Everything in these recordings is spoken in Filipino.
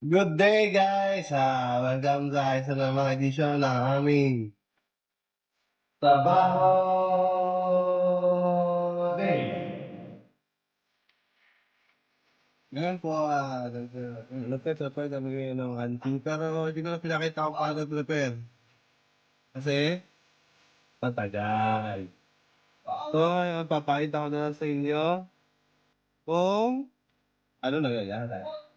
Good day guys! Welcome sa isa na mga edisyon ng aming Trabaho Day! Ngayon po, nagpe-prepare kami ngayon ng hunting pero hindi ko na pinakita kung paano prepare. Kasi, matagal. So, ngayon, papakita ko na lang sa inyo kung ano nangyayari.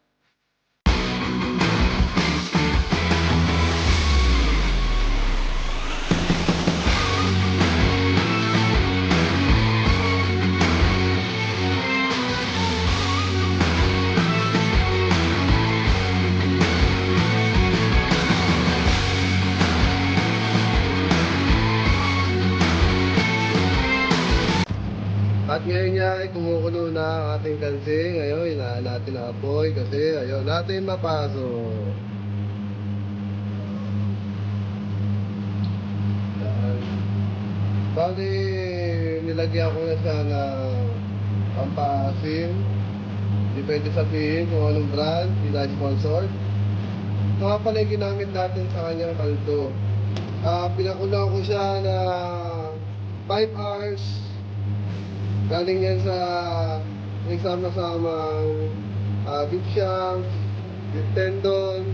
At ngayon nga ay kumukulo na ang ating kansi. Ngayon, inaan natin ang apoy kasi ayaw natin mapasok. Yan. Bali, nilagyan ko na siya ng pampasim. Hindi pwede sabihin kung anong brand, hindi na sponsored. Ito nga pala yung ginamit natin sa kanyang kaldo. Pinakulang ko siya na 5 hours. Galing yan sa nagsama-samang beef shank, beef tendon,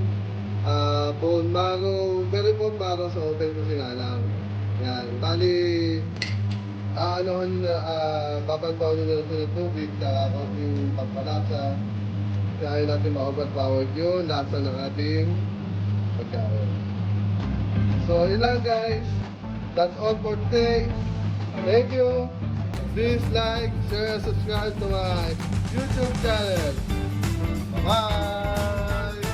bone marrow, pero yung bone marrow sa open ko sinalang. Yan, bali, papantaw nyo na sa tubig sa konting pampalasa. Kaya natin ma-overpower yung lasa ng ating pagkain. So, yun lang guys. That's all for today. Thank you. Please like, share, subscribe to my YouTube channel. Bye-bye!